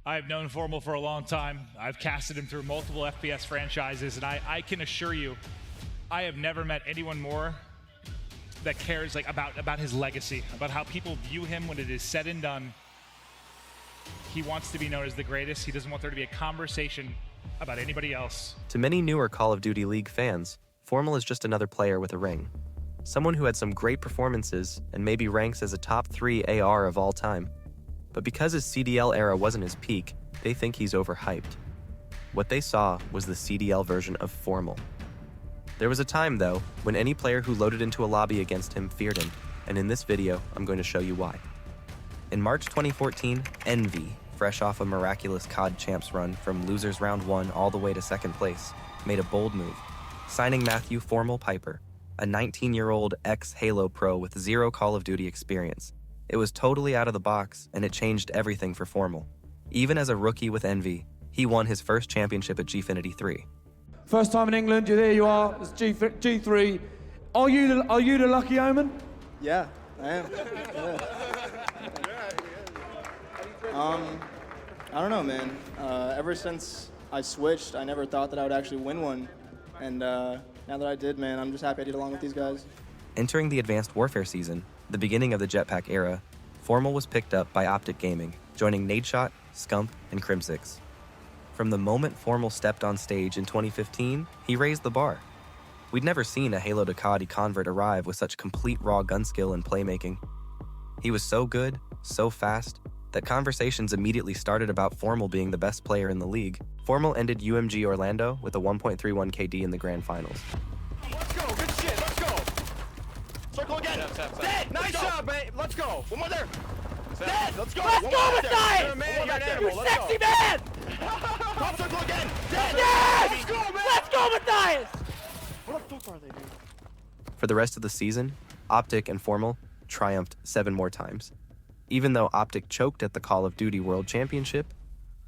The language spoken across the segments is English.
I've known Formal for a long time. I've casted him through multiple FPS franchises, and I can assure you, I have never met anyone more that cares about his legacy, about how people view him when it is said and done. He wants to be known as the greatest. He doesn't want there to be a conversation about anybody else. To many newer Call of Duty League fans, Formal is just another player with a ring. Someone who had some great performances and maybe ranks as a top 3 AR of all time. But because his CDL era wasn't his peak, they think he's overhyped. What they saw was the CDL version of Formal. There was a time, though, when any player who loaded into a lobby against him feared him, and in this video, I'm going to show you why. In March 2014, Envy, fresh off a miraculous COD Champs run from losers round 1 all the way to 2nd place, made a bold move, signing Matthew Formal Piper, a 19-year-old ex-Halo pro with zero Call of Duty experience. It was totally out of the box, and it changed everything for Formal. Even as a rookie with Envy, he won his first championship at Gfinity 3. First time in England, there you are, it's G3. Are you the lucky omen? Yeah, I am. I don't know, man. Ever since I switched, I never thought that I would actually win one. And now that I did, man, I'm just happy I did along with these guys. Entering the Advanced Warfare season, the beginning of the Jetpack era, Formal was picked up by Optic Gaming, joining Nadeshot, Scump, and Crimsix. From the moment Formal stepped on stage in 2015, he raised the bar. We'd never seen a Halo to COD convert arrive with such complete raw gun skill and playmaking. He was so good, so fast, that conversations immediately started about Formal being the best player in the league. Formal ended UMG Orlando with a 1.31 KD in the grand finals. Let's go, good shit, let's go. Circle again. Dead, nice job, man. Let's go. One more there. Dead, let's go. Let's go, Matthias. You sexy man. Top circle again. Dead. Yes! Let's go, man. Let's go, Matthias. What the fuck are they doing? For the rest of the season, Optic and Formal triumphed 7 more times. Even though Optic choked at the Call of Duty World Championship,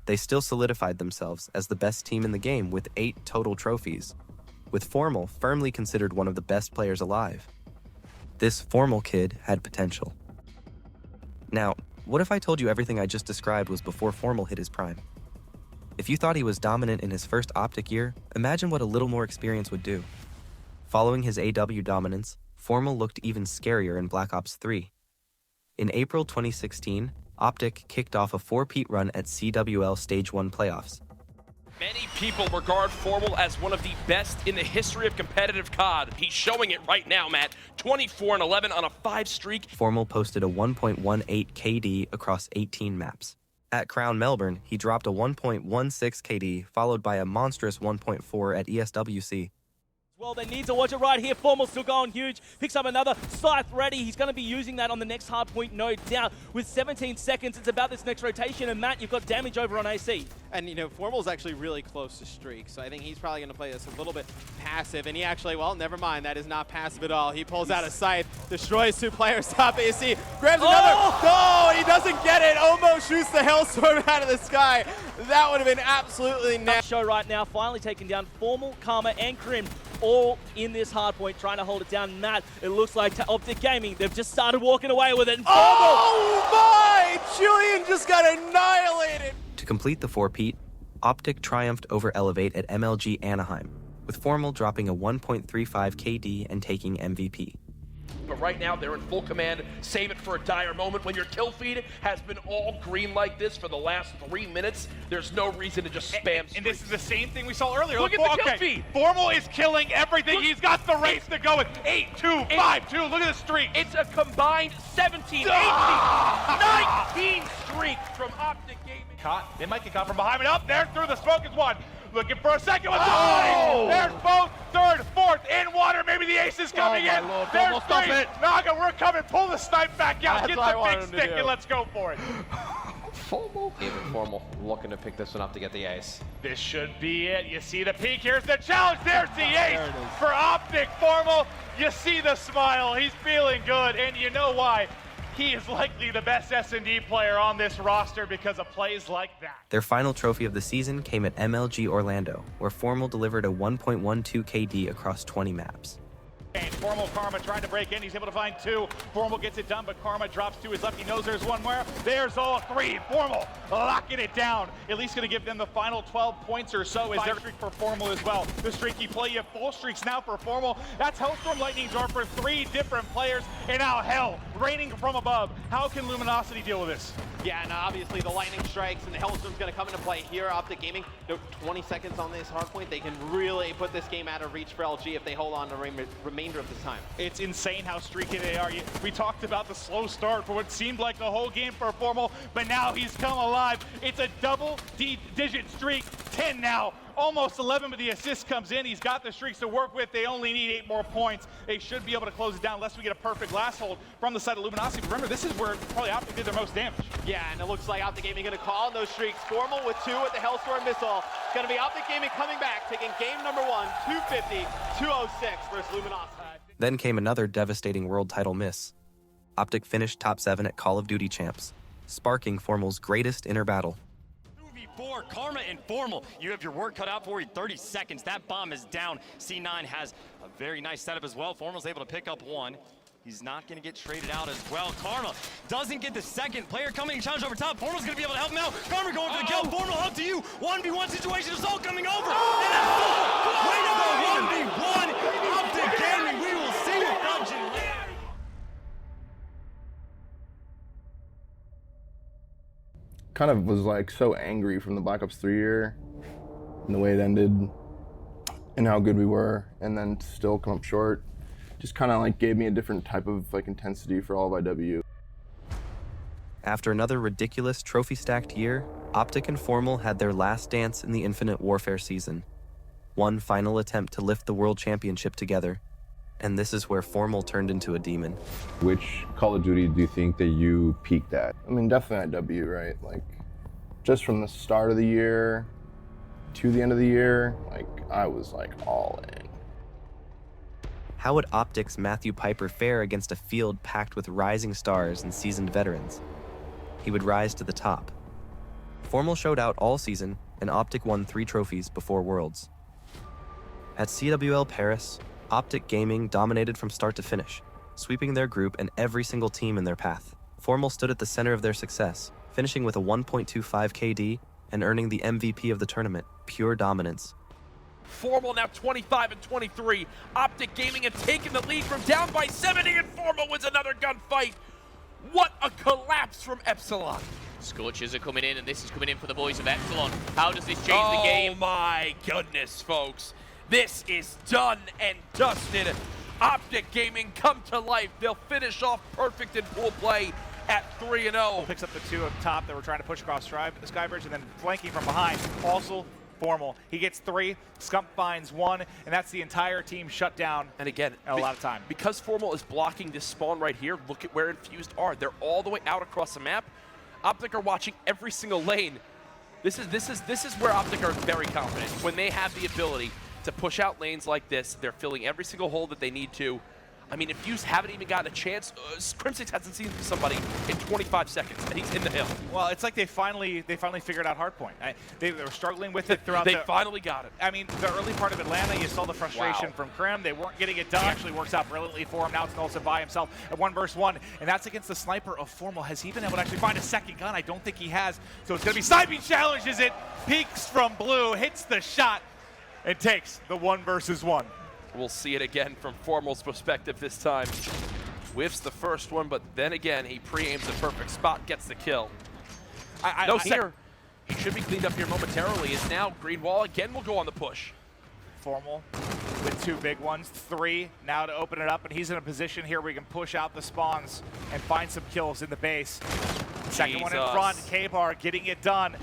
they still solidified themselves as the best team in the game with 8 total trophies, with Formal firmly considered one of the best players alive. This Formal kid had potential. Now, what if I told you everything I just described was before Formal hit his prime? If you thought he was dominant in his first Optic year, imagine what a little more experience would do. Following his AW dominance, Formal looked even scarier in Black Ops 3. In April 2016, Optic kicked off a 4-peat run at CWL Stage 1 playoffs. Many people regard Formal as one of the best in the history of competitive COD. He's showing it right now, Matt. 24-11 on a 5 streak. Formal posted a 1.18 KD across 18 maps. At Crown Melbourne, he dropped a 1.16 KD, followed by a monstrous 1.4 at ESWC. Well, they need to watch it right here. Formal still going huge. Picks up another. Scythe ready. He's going to be using that on the next hardpoint, no doubt. With 17 seconds, it's about this next rotation. And Matt, you've got damage over on AC. And, you know, Formal's actually really close to Streak, so I think he's probably going to play this a little bit passive. And he actually, well, never mind. That is not passive at all. He pulls out a Scythe, destroys 2 players, top AC, grabs another. Oh, he doesn't get it. Almost shoots the Hellstorm out of the sky. That would have been absolutely nasty. Show right now, finally taking down Formal, Karma, and Crim, all in this hardpoint, trying to hold it down. Matt, it looks like to Optic Gaming, they've just started walking away with it. And oh my! Julian just got annihilated. To complete the 4-peat, Optic triumphed over Elevate at MLG Anaheim, with Formal dropping a 1.35 KD and taking MVP. But right now, they're in full command. Save it for a dire moment. When your kill feed has been all green like this for the last 3 minutes, there's no reason to just spam. And this is the same thing we saw earlier. Look at the kill feed. Formal is killing everything. He's got the race to go with 8-2, 5-2. Look at the streak. It's a combined 17, 18, 19 streaks from Optic Gaming. Caught. They might get caught from behind, but up there through the smoke is one. Looking for a second one. Oh! There's both, third, fourth, in water. Maybe the ace is coming in. Lord. There's Stop 3. it. Naga, we're coming. Pull the snipe back out. That's Get what I the wanted big him to stick do. and let's go for it. Formal. Even Formal looking to pick this one up to get the ace. This should be it. You see the peak. Here's the challenge. There's the ace for Optic. Formal. You see the smile. He's feeling good, and you know why. He is likely the best S&D player on this roster because of plays like that. Their final trophy of the season came at MLG Orlando, where Formal delivered a 1.12 KD across 20 maps. Formal Karma trying to break in. He's able to find two. Formal gets it done, but Karma drops to his left. He knows there's one more. There's all three. Formal locking it down. At least going to give them the final 12 points or so as their streak for Formal as well. The streaky play, you have full streaks now for Formal. That's Hellstorm Lightning's are for 3 different players. And now Hell raining from above. How can Luminosity deal with this? Yeah, and obviously the Lightning strikes and the Hellstorm's going to come into play here. Optic Gaming, 20 seconds on this hardpoint. They can really put this game out of reach for LG if they hold on the remainder of this time. It's insane how streaky they are. We talked about the slow start for what seemed like the whole game for Formal, but now he's come alive. It's a double-digit streak, 10 now. Almost 11, but the assist comes in. He's got the streaks to work with. They only need 8 more points. They should be able to close it down unless we get a perfect last hold from the side of Luminosity. Remember, this is where probably Optic did their most damage. Yeah, and it looks like Optic Gaming going to call on those streaks. Formal with 2 with the Hellstorm missile. It's going to be Optic Gaming coming back, taking game number 1, 250, 206 versus Luminosity. Then came another devastating world title miss. Optic finished top 7 at Call of Duty Champs, sparking Formal's greatest inner battle. 2v4, Karma and Formal. You have your work cut out for you. 30 seconds. That bomb is down. C9 has a very nice setup as well. Formal's able to pick up 1. He's not going to get traded out as well. Karma doesn't get the second. Player coming and challenge over top. Formal's going to be able to help him out. Karma going for the kill. Formal up to you. 1v1 situation. It's all coming over. And that's full. Way to go. 1v1. Optic Gaming. We will see you, Dungeon. Kind of was like so angry from the Black Ops 3 year and the way it ended and how good we were, and then still come up short. Just kind of like gave me a different type of like intensity for all of IW. After another ridiculous trophy-stacked year, Optic and Formal had their last dance in the Infinite Warfare season. One final attempt to lift the World Championship together, and this is where Formal turned into a demon. Which Call of Duty do you think that you peaked at? I mean, definitely IW, right? Like, just from the start of the year to the end of the year, like, I was like all in. How would Optic's Matthew Piper fare against a field packed with rising stars and seasoned veterans? He would rise to the top. Formal showed out all season, and Optic won 3 trophies before Worlds. At CWL Paris, Optic Gaming dominated from start to finish, sweeping their group and every single team in their path. Formal stood at the center of their success, finishing with a 1.25 KD and earning the MVP of the tournament, pure dominance. Formal now 25 and 23. Optic Gaming had taken the lead from down by 70, and Formal wins another gunfight. What a collapse from Epsilon. Scorchers are coming in, and this is coming in for the boys of Epsilon. How does this change the game? Oh my goodness, folks. This is done and dusted. Optic Gaming come to life. They'll finish off perfect in pool play at 3-0. Picks up the 2 up top that were trying to push across Skybridge, and then flanking from behind. Also Formal. He gets 3, Scump finds 1, and that's the entire team shut down. And again, a lot of time. Because Formal is blocking this spawn right here, look at where Infused are. They're all the way out across the map. Optic are watching every single lane. This is where Optic are very confident. When they have the ability to push out lanes like this, they're filling every single hole that they need to. I mean, Infused haven't even gotten a chance. Crimsix hasn't seen somebody in 25 seconds, and he's in the hill. Well, it's like they finally figured out hardpoint. They were struggling with it throughout. They finally got it. I mean, the early part of Atlanta, you saw the frustration from Krim. They weren't getting it done. It actually works out brilliantly for him. Now it's Nelson by himself at 1 versus 1, and that's against the sniper of Formal. Has he been able to actually find a second gun? I don't think he has. So it's going to be Sniping challenges it, peeks from blue, hits the shot, and takes the 1 versus 1. We'll see it again from Formal's perspective this time. Whiffs the first one, but then again, he pre-aims the perfect spot, gets the kill. Here. He should be cleaned up here momentarily, as now Green Wall again will go on the push. Formal with 2 big ones, 3 now to open it up, and he's in a position here where he can push out the spawns and find some kills in the base. Second one in front, K-Bar getting it done.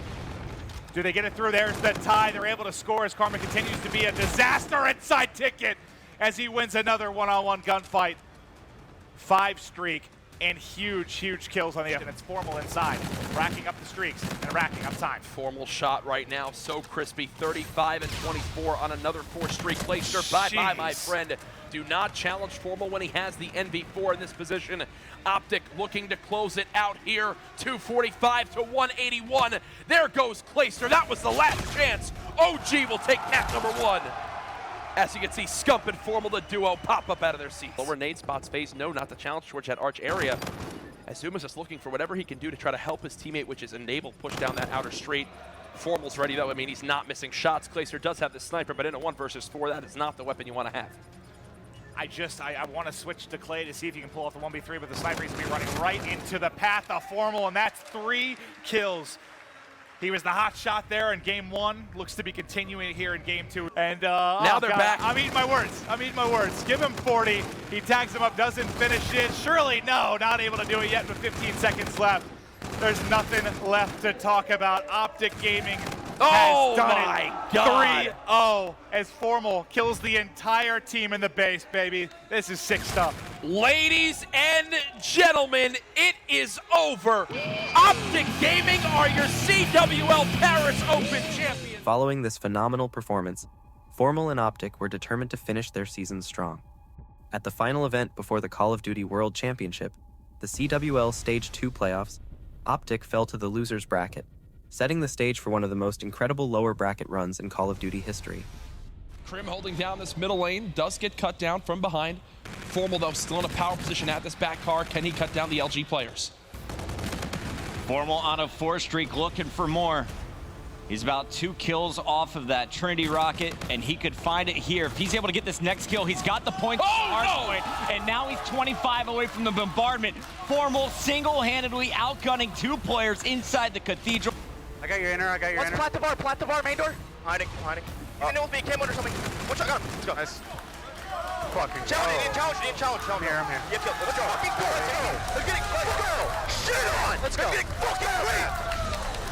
Do they get it through? There's the tie. They're able to score as Karma continues to be a disaster inside Ticket as he wins another one-on-one gunfight. 5 streak and huge kills on the end. And it's Formal inside, racking up the streaks and racking up time. Formal shot right now, so crispy. 35 and 24 on another 4 streak. Clayster, bye-bye, my friend. Do not challenge Formal when he has the NV4 in this position. Optic looking to close it out here. 245 to 181. There goes Clayster. That was the last chance. OG will take map number 1. As you can see, Scump and Formal, the duo, pop up out of their seats. Lower nade spots phase, no, not the challenge towards that arch area. As Zuma's just looking for whatever he can do to try to help his teammate, which is enable push down that outer straight. Formal's ready though. I mean, he's not missing shots. Clayster does have the sniper, but in a 1 versus 4, that is not the weapon you want to have. I want to switch to Clay to see if he can pull off the 1v3, but the sniper is going to be running right into the path of Formal, and that's 3 kills. He was the hot shot there in game 1. Looks to be continuing here in game 2. And now they're back. I'm eating my words. Give him 40. He tags him up, doesn't finish it. Surely, no, not able to do it yet with 15 seconds left. There's nothing left to talk about. Optic Gaming has done it. 3-0 as Formal kills the entire team in the base, baby. This is sick stuff. Ladies and gentlemen, it is over. Optic Gaming are your CWL Paris Open champions. Following this phenomenal performance, Formal and Optic were determined to finish their season strong. At the final event before the Call of Duty World Championship, the CWL Stage 2 playoffs, Optic fell to the losers bracket, setting the stage for one of the most incredible lower bracket runs in Call of Duty history. Krim holding down this middle lane, does get cut down from behind. Formal, though, still in a power position at this back car. Can he cut down the LG players? Formal on a 4 streak, looking for more. He's about 2 kills off of that Trinity rocket, and he could find it here. If he's able to get this next kill, he's got the point. And now he's 25 away from the bombardment. Formal single-handedly outgunning 2 players inside the cathedral. I got your inner, Let's plat the bar, main door. Hiding. You can know with me, cam or something. One shot, gun. Let's go. Nice. Fucking challenge. I'm here. Let's go. Fucking go. Let's go. Shit on. Let's go. They're getting fucking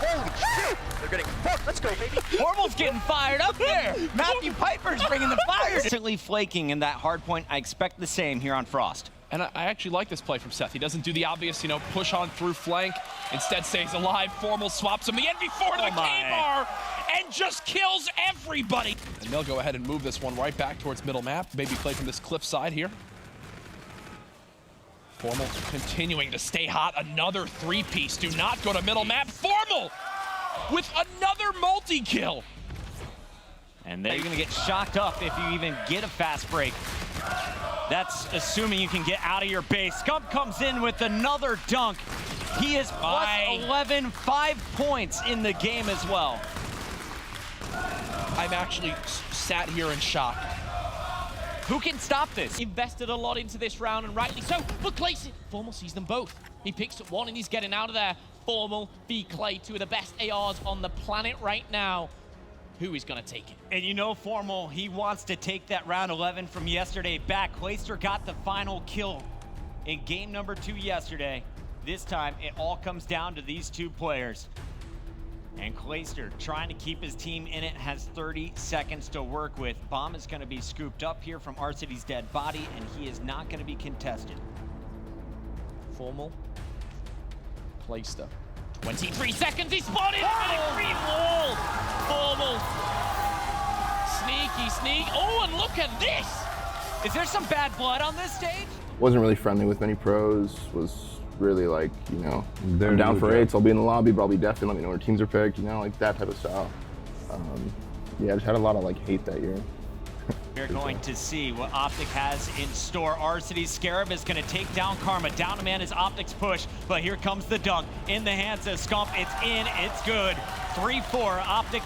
holy shit. They're getting fucked. Let's go, baby. Formal's getting fired up there. Matthew Piper's bringing the fire. Certainly flaking in that hard point. I expect the same here on Frost. And I actually like this play from Seth. He doesn't do the obvious, push on through flank. Instead stays alive. Formal swaps him the NV4 to the K-bar and just kills everybody. And they'll go ahead and move this one right back towards middle map. Maybe play from this cliff side here. Formal continuing to stay hot. Another 3-piece. Do not go to middle map. Formal with another multi-kill. And then you're going to get shocked up if you even get a fast break. That's assuming you can get out of your base. Scump comes in with another dunk. He is plus 11, 5 points in the game as well. I'm actually sat here in shock. Who can stop this? Invested a lot into this round, and rightly so. But Clay, Formal sees them both. He picks up one and he's getting out of there. Formal v Clay, 2 of the best ARs on the planet right now. Who is going to take it? And Formal, he wants to take that round 11 from yesterday back. Clayster got the final kill in game number 2 yesterday. This time, it all comes down to these 2 players. And Clayster, trying to keep his team in it, has 30 seconds to work with. Bomb is going to be scooped up here from Arcity's dead body, and he is not going to be contested. Formal. Clayster. 23 seconds, he's spotted! And a green wall! Formal. Sneaky. Oh, and look at this! Is there some bad blood on this stage? Wasn't really friendly with many pros. Was really like, I'm down for 8s. I'll be in the lobby, but I'll be deaf and let me know where teams are picked. Like that type of style. Yeah, I just had a lot of hate that year. We're going to see what Optic has in store. Arcity Scarab is going to take down Karma. Down a man is Optic's push, but here comes the dunk. In the hands of Scump. It's in, it's good. 3-4, Optic.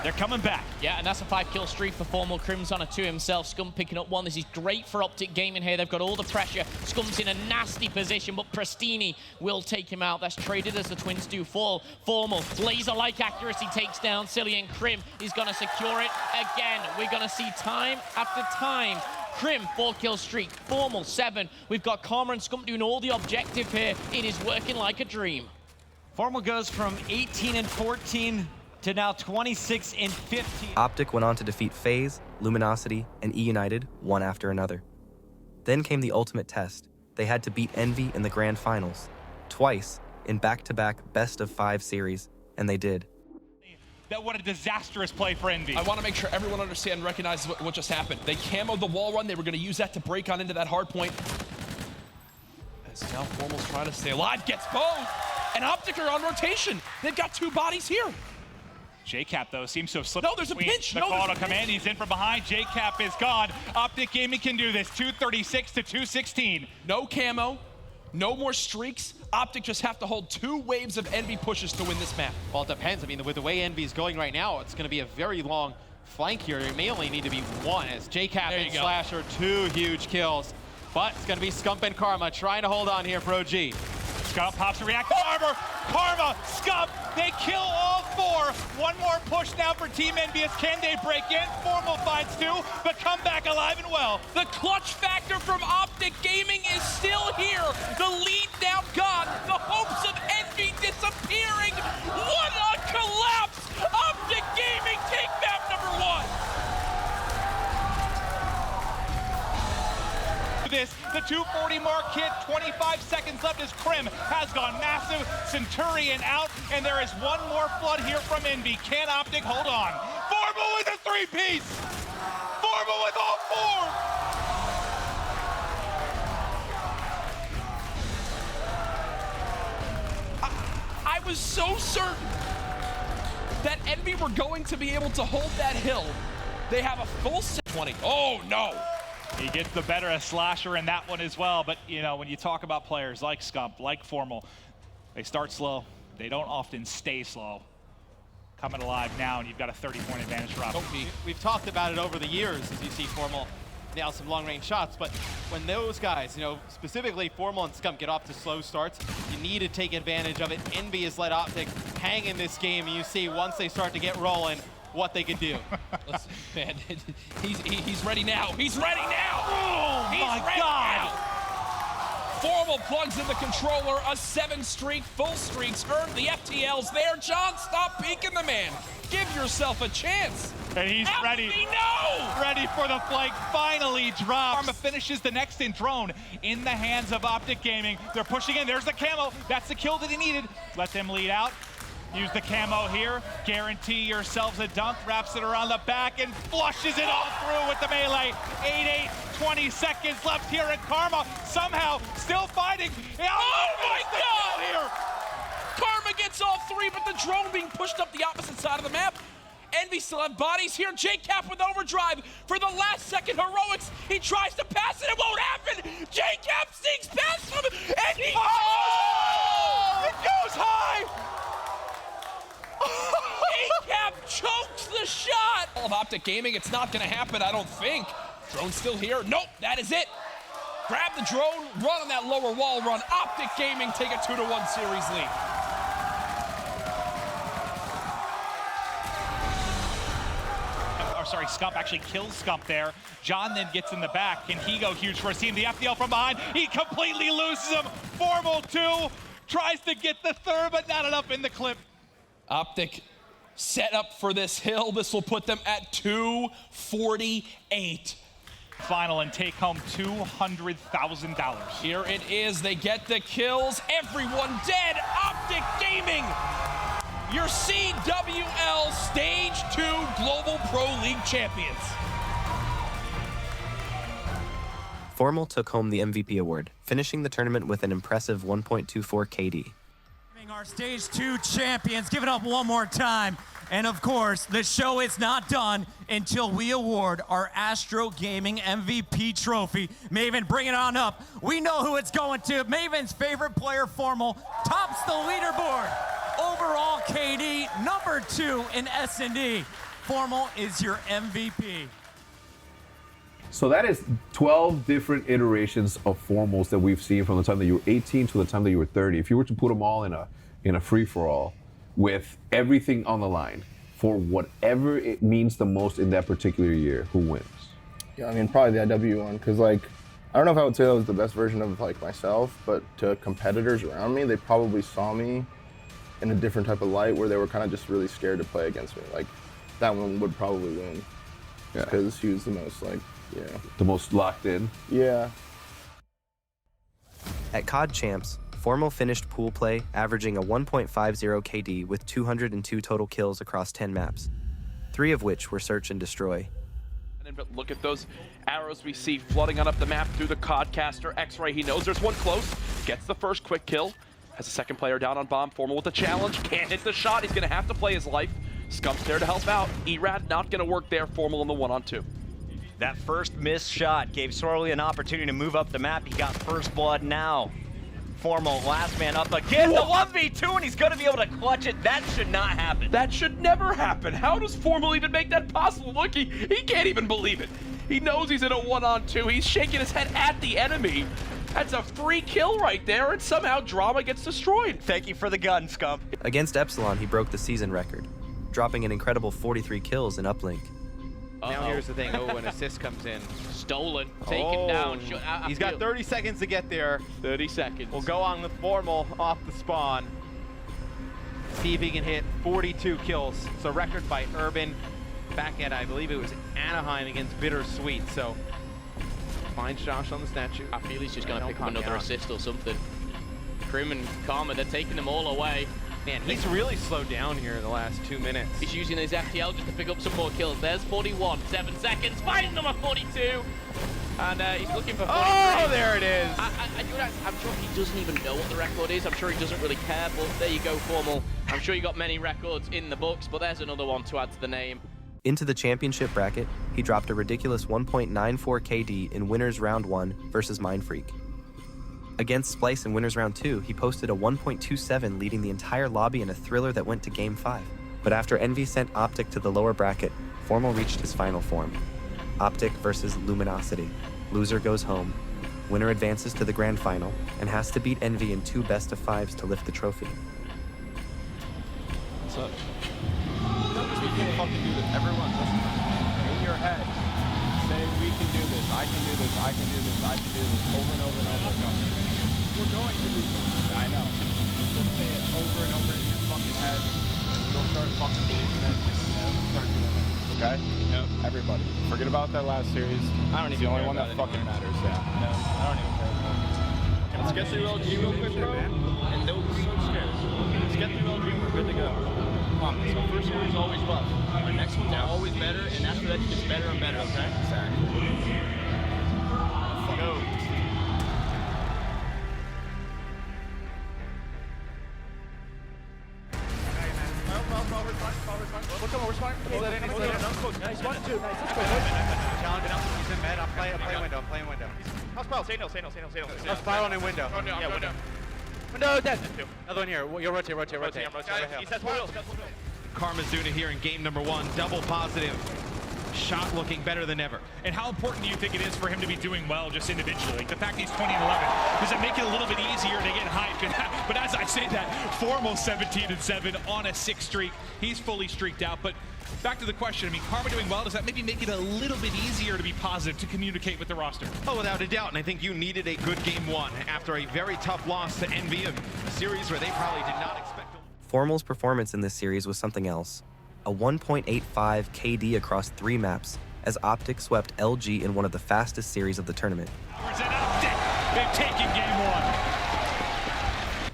They're coming back. Yeah, and that's a 5-kill streak for Formal. Crim's on a 2 himself. Scump picking up 1. This is great for Optic Gaming here. They've got all the pressure. Scump's in a nasty position, but Prestini will take him out. That's traded as the Twins do fall. Formal, laser-like accuracy takes down Silly, and Crim is going to secure it again. We're going to see time after time. Crim, 4-kill streak. Formal, 7. We've got Karma and Scump doing all the objective here. It is working like a dream. Formal goes from 18-14 to now 26-15. Optic went on to defeat FaZe, Luminosity, and E-United one after another. Then came the ultimate test. They had to beat Envy in the grand finals, twice in back-to-back best-of-5 series, and they did. What a disastrous play for Envy. I want to make sure everyone understands and recognizes what just happened. They camoed the wall run. They were going to use that to break on into that hard point. As now Formal's trying to stay alive, gets both. And Optic are on rotation. They've got 2 bodies here. JCap, though, seems to have slipped. No, there's a between pinch. The No, call there's to a come in. He's in from behind. JCap is gone. Optic Gaming can do this. 236 to 216. No camo, no more streaks. Optic just have to hold 2 waves of Envy pushes to win this map. Well, it depends. I mean, with the way Envy's going right now, it's going to be a very long flank here. It may only need to be 1 as JCap and Slasher, 2 huge kills. But it's going to be Scump and Karma trying to hold on here for OG. Scump pops a reactive armor. Karma, Scump, they kill all 4. One more push now for Team Envious. Can they break in? Formal finds 2, but come back alive and well. The clutch factor from Optic Gaming is still here. The lead now gone. The hopes of Envy disappearing. What a collapse! Optic Gaming take map number 1. The 240 mark hit, 25 seconds left as Krim has gone massive. Centurion out, and there is one more flood here from Envy. Can Optic hold on? Formal with a 3-piece! Formal with all 4! I was so certain that Envy were going to be able to hold that hill. They have a full 20. Oh, no. He gets the better of Slasher in that one as well, but you know, when you talk about players like Scump, like Formal, they start slow. They don't often stay slow. Coming alive now, and you've got a 30-point advantage for Optic. We've talked about it over the years as you see Formal nail some long-range shots, but when those guys, you know, specifically Formal and Scump get off to slow starts, you need to take advantage of it. Envy has let Optic hang in this game, and you see once they start to get rolling, what they can do. Listen, man, he's ready now. He's ready now. Oh my God! Formal plugs in the controller. A 7-streak, full streaks earned the FTLs there. John, stop peeking the man. Give yourself a chance. And he's ready. No! Ready for the flank. Finally drops. Karma finishes the next in drone in the hands of Optic Gaming. They're pushing in. There's the camo. That's the kill that he needed. Let them lead out. Use the camo here, guarantee yourselves a dunk, wraps it around the back and flushes it all through with the melee. 8-8, 20 seconds left here, and Karma somehow still fighting. Oh my God! Here. Karma gets all 3, but the drone being pushed up the opposite side of the map. Envy still have bodies here. JCap with overdrive for the last second heroics. He tries to pass it, it won't happen. JCap sneaks past him, and he It goes high! JCap chokes the shot! All of Optic Gaming, it's not gonna happen, I don't think. Drone's still here. Nope, that is it. Grab the drone, run on that lower wall run. Optic Gaming take a 2-1 series lead. Sorry, Scump actually kills Scump there. John then gets in the back. Can he go huge for his team? The FDL from behind, he completely loses him. Formal 2, tries to get the 3rd, but not enough in the clip. Optic set up for this hill. This will put them at 248. Final and take home $200,000. Here it is. They get the kills. Everyone dead. Optic Gaming, your CWL Stage 2 Global Pro League champions. Formal took home the MVP award, finishing the tournament with an impressive 1.24 KD. Our Stage 2 champions, give it up one more time. And of course, the show is not done until we award our Astro Gaming MVP trophy. Maven, bring it on up. We know who it's going to. Maven's favorite player, Formal, tops the leaderboard. Overall KD, number 2 in S&D. Formal is your MVP. So that is 12 different iterations of formals that we've seen from the time that you were 18 to the time that you were 30. If you were to put them all in a free-for-all with everything on the line for whatever it means the most in that particular year, who wins? Yeah, I mean, probably the IW one, because like, I don't know if I would say that was the best version of like myself, but to competitors around me, they probably saw me in a different type of light where they were kind of just really scared to play against me. Like, that one would probably win, because he was the most like, the most locked in. Yeah. At COD Champs, Formal finished pool play, averaging a 1.50 KD with 202 total kills across 10 maps, 3 of which were search and destroy. But look at those arrows we see flooding on up the map through the Codcaster. X-Ray, he knows there's one close, gets the first quick kill, has a second player down on bomb. Formal with the challenge, can't hit the shot, he's gonna have to play his life. Scump's there to help out. Erad not going to work there. Formal in the 1-on-2. That first missed shot gave Sorley an opportunity to move up the map. He got first blood now. Formal, last man up again. The 1v2, and he's going to be able to clutch it. That should not happen. That should never happen. How does Formal even make that possible? Look, he can't even believe it. He knows he's in a 1-on-2. He's shaking his head at the enemy. That's a free kill right there, and somehow Drama gets destroyed. Thank you for the gun, Scump. Against Epsilon, he broke the season record, dropping an incredible 43 kills in uplink. Now here's the thing. Oh, an assist comes in. Stolen, taken down. He's got 30 seconds to get there. 30 seconds. We'll go on with Formal off the spawn. See if he can hit 42 kills. So record by Urban. Back at, I believe it was Anaheim against Bittersweet. So finds Josh on the statue. I feel he's just going to pick up another assist or something. Krim and Karma, they're taking them all away. Man, he's really slowed down here in the last 2 minutes. He's using his FTL just to pick up some more kills. There's 41, 7 seconds, finds number 42. And he's looking for 43. Oh, there it is. I'm sure he doesn't even know what the record is. I'm sure he doesn't really care, but there you go, Formal. I'm sure you got many records in the books, but there's another one to add to the name. Into the championship bracket, he dropped a ridiculous 1.94 KD in Winners Round 1 versus Mindfreak. Against Splice in Winners Round 2, he posted a 1.27, leading the entire lobby in a thriller that went to Game 5. But after Envy sent Optic to the lower bracket, Formal reached his final form. Optic versus Luminosity. Loser goes home. Winner advances to the grand final and has to beat Envy in 2 best-of-5s to lift the trophy. What's up? We can fucking do this. Everyone, listen. In your head, say we can do this, I can do this, I can do this, I can do this, over and over and over again. We're going to do this. I know. Just say it over and over in your fucking head. You'll start fucking believing it, and start doing it. Okay? Yep. Everybody. Forget about that last series. I don't even. It's the only one that fucking matters. Yeah. No, I don't even care about it. Let's get through LG real quick, bro. And don't be so scared. Let's get through LG. We're good to go. So first one is always rough. Our next one's always better, and after that it gets better and better, okay? Exactly. Go. We're fine. Nice. 1, 2. Nice. Let's go. Challenge it up. He's in med. I'm playing window. How's Spiral? Say no. No, Spiral in window. Yeah, window. Window, dead. Another one here. You'll rotate. He says wheels. Karma's doing it here in game number 1. Double positive. Shot looking better than ever. And how important do you think it is for him to be doing well just individually? Like the fact he's 20 and 11, does it make it a little bit easier to get hyped? But as I say that, Formal 17 and 7 on a 6 streak. He's fully streaked out. But back to the question, I mean, Karma doing well, does that maybe make it a little bit easier to be positive, to communicate with the roster? Oh, without a doubt. And I think you needed a good game 1 after a very tough loss to Envy, a series where they probably did not expect to. Formal's performance in this series was something else. A 1.85 KD across 3 maps, as Optic swept LG in one of the fastest series of the tournament. Where's it Optic? They've taken game 1.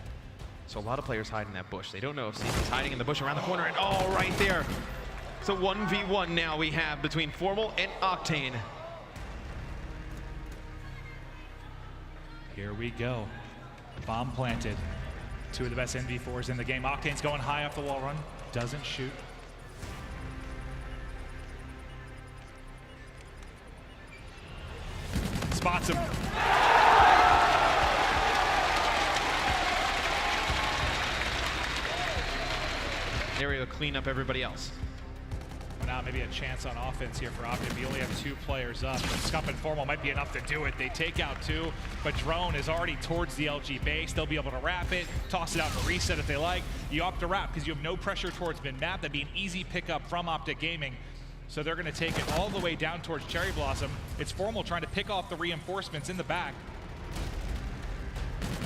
So a lot of players hide in that bush. They don't know if he's hiding in the bush around the corner, and oh, right there. So 1v1 now we have between Formal and Octane. Here we go. Bomb planted. 2 of the best NV4s in the game. Octane's going high off the wall run. Doesn't shoot. Spots him. There we go, clean up everybody else. Well, now maybe a chance on offense here for Optic. We only have 2 players up, but Scump and Formal might be enough to do it. They take out 2, but Drone is already towards the LG base. They'll be able to wrap it, toss it out for reset if they like. You opt to wrap because you have no pressure towards mid-map. That'd be an easy pickup from Optic Gaming. So they're going to take it all the way down towards Cherry Blossom. It's Formal trying to pick off the reinforcements in the back.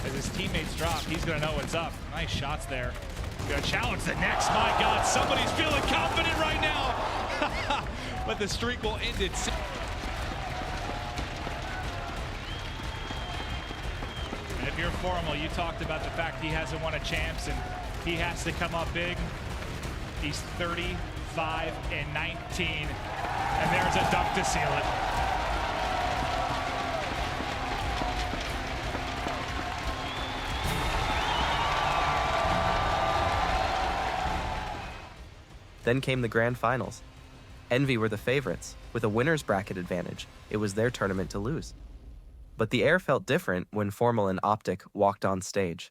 As his teammates drop, he's going to know what's up. Nice shots there. Gonna challenge the next. My God, somebody's feeling confident right now. But the streak will end it. And if you're Formal, you talked about the fact he hasn't won a champs and he has to come up big. He's 35 and 19, and there's a dunk to seal it. Then came the grand finals. Envy were the favorites, with a winner's bracket advantage. It was their tournament to lose. But the air felt different when Formal and Optic walked on stage.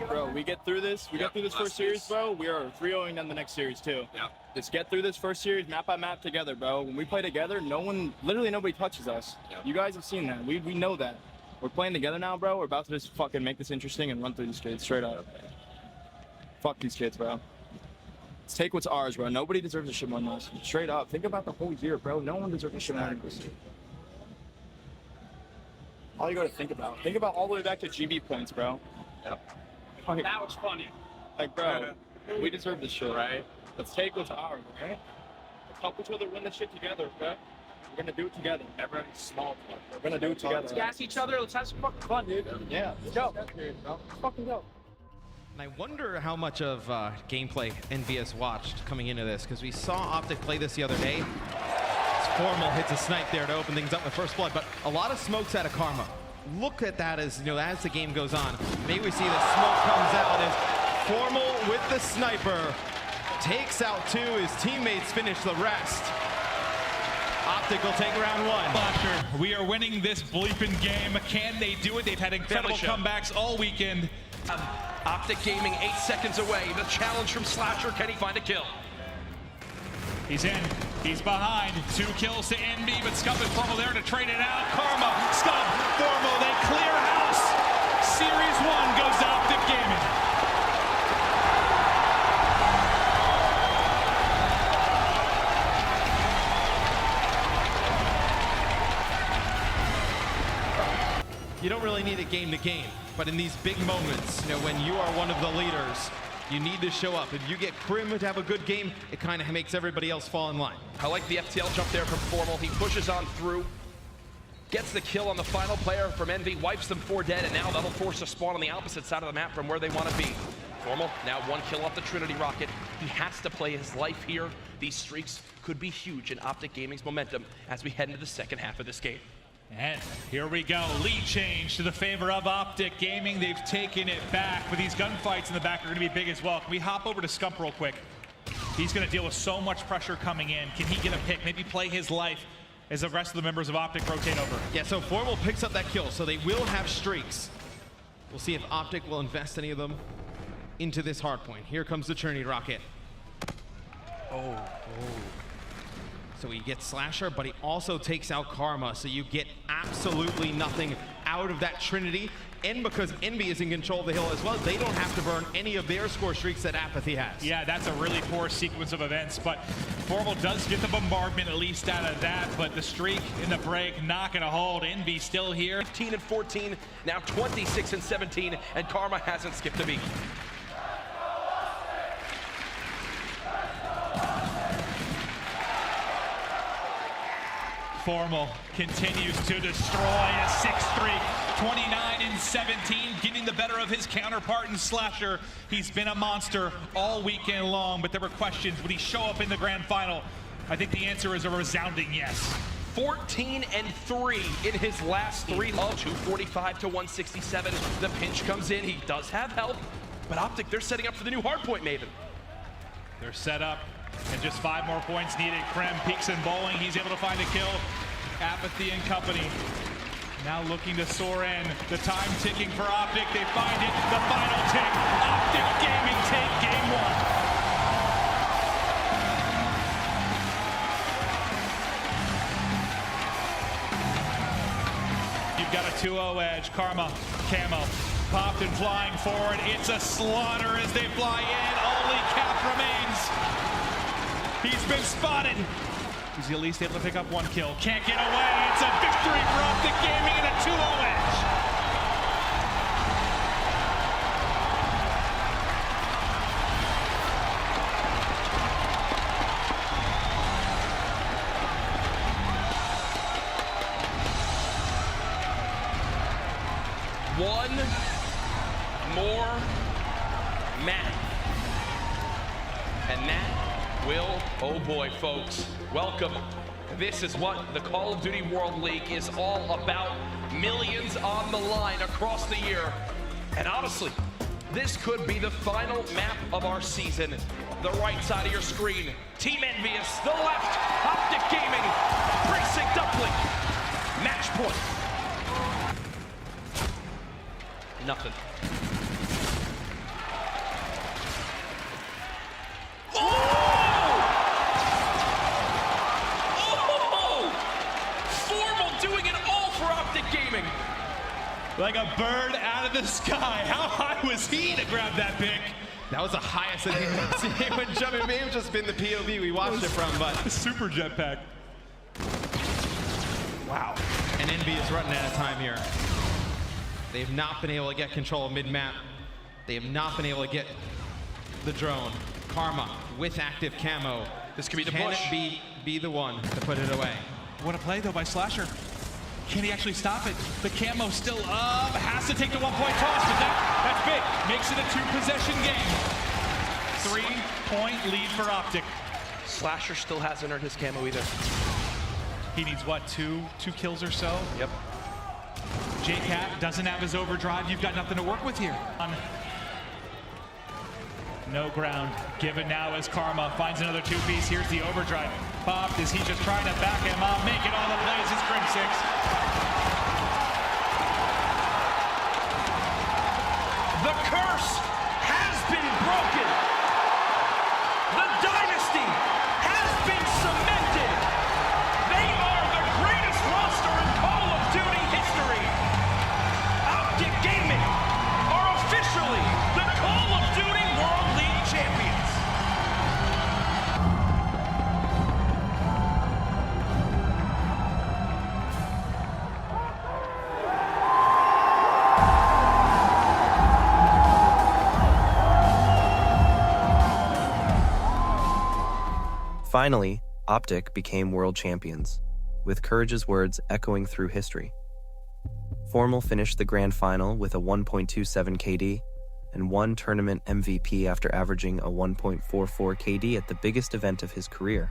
Bro, we get through this. We get through this first series, bro. We are 3-0ing on the next series, too. Yeah. Let's get through this first series map by map together, bro. When we play together, literally nobody touches us. Yeah. You guys have seen that. We know that. We're playing together now, bro. We're about to just fucking make this interesting and run through these kids, straight up. Fuck these kids, bro. Let's take what's ours, bro. Nobody deserves a shit more than us. Straight up. Think about the whole year, bro. No one deserves a shit more than us. All you gotta think about all the way back to GB points, bro. Yep. That was funny. Like, bro, we deserve this shit, right? Let's take what's ours, okay? Let's help each other win this shit together, okay? We're gonna do it together. Everyone's small. We're gonna do it together. Let's gas each other. Let's have some fucking fun, dude. Yeah, let's go. Let's fucking go. And I wonder how much of gameplay Envy has watched coming into this, because we saw Optic play this the other day. Formal hits a snipe there to open things up with first blood, but a lot of smokes out of Karma. Look at that as as the game goes on. Maybe we see the smoke comes out as Formal with the sniper takes out 2. His teammates finish the rest. Optic will take round 1. We are winning this bleeping game. Can they do it? They've had incredible comebacks all weekend. Optic Gaming 8 seconds away. The challenge from Slasher. Can he find a kill? He's in. He's behind. 2 kills to Envy, but Scub and Formal there to trade it out. Karma, Scub, Formal, they clear house. Series 1 goes to Optic Gaming. You don't really need a game to game, but in these big moments, when you are one of the leaders, you need to show up. If you get Krim to have a good game, it kind of makes everybody else fall in line. I like the FTL jump there from Formal. He pushes on through, gets the kill on the final player from Envy, wipes them 4 dead, and now that'll force a spawn on the opposite side of the map from where they want to be. Formal, now 1 kill off the Trinity rocket. He has to play his life here. These streaks could be huge in Optic Gaming's momentum as we head into the second half of this game. And here we go, lead change to the favor of Optic Gaming. They've taken it back, but these gunfights in the back are gonna be big as well. Can we hop over to Scump real quick? He's gonna deal with so much pressure coming in. Can he get a pick, maybe play his life as the rest of the members of Optic rotate over? Yeah, so Formal picks up that kill, so they will have streaks. We'll see if Optic will invest any of them into this hard point. Here comes the Trinity rocket. So he gets Slasher, but he also takes out Karma, so you get absolutely nothing out of that Trinity. And because Envy is in control of the hill as well, they don't have to burn any of their score streaks that Apathy has. Yeah, that's a really poor sequence of events, but Formal does get the bombardment at least out of that, but the streak in the break not gonna hold. Envy still here. 15 and 14, now 26 and 17, and Karma hasn't skipped a beat. Formal continues to destroy a 6 streak, 29 and 17, getting the better of his counterpart in Slasher. He's been a monster all weekend long, but there were questions, would he show up in the grand final? I think the answer is a resounding yes. 14 and 3 in his last 3. 245 to 167. The pinch comes in. He does have help, but Optic, they're setting up for the new hardpoint, Maven. They're set up, and just 5 more points needed. Krem peeks and bowling. He's able to find a kill. Apathy and company now looking to soar in. The time ticking for Optic. They find it. The final tick. Optic Gaming take game 1. You've got a 2-0 edge. Karma, Camo, popped and flying forward. It's a slaughter as they fly in. Only Cap remains. He's been spotted. He's at least able to pick up 1 kill. Can't get away. It's a victory for Optic Gaming and a 2-0 edge. One more map. And that will, oh boy, folks, welcome. This is what the Call of Duty World League is all about. Millions on the line across the year. And honestly, this could be the final map of our season. the right side of your screen. Team Envious, the left. Optic Gaming, Precinct Uplink. Match point. Nothing. Formal doing it all for Optic Gaming. Like a bird out of the sky. How high was he to grab that pick? That was the highest that he's seen anyone jump. It may have just been the POV we watched it from, but super jetpack. Wow. And Envy is running out of time here. They have not been able to get control of mid-map. They have not been able to get the drone. Karma with active camo. This could be the Can push. it be the one to put it away? What a play though by Slasher. Can he actually stop it? The camo still up, has to take the 1-point toss, but that's big. Makes it a 2-possession game. 3-point lead for Optic. Slasher still hasn't earned his camo either. He needs what, two kills or so? Yep. JCat doesn't have his overdrive. You've got nothing to work with here. No ground given now as Karma finds another 2-piece. Here's the overdrive. Popped. Is he just trying to back him up? Make it on the plays. It's Crim 6. The curse has been broken. The dynasty has been cemented. They are the greatest roster in Call of Duty history. Optic Gaming are officially the Call of Duty World League champions. Finally, Optic became world champions, with Courage's words echoing through history. Formal finished the grand final with a 1.27 KD and won tournament MVP after averaging a 1.44 KD at the biggest event of his career.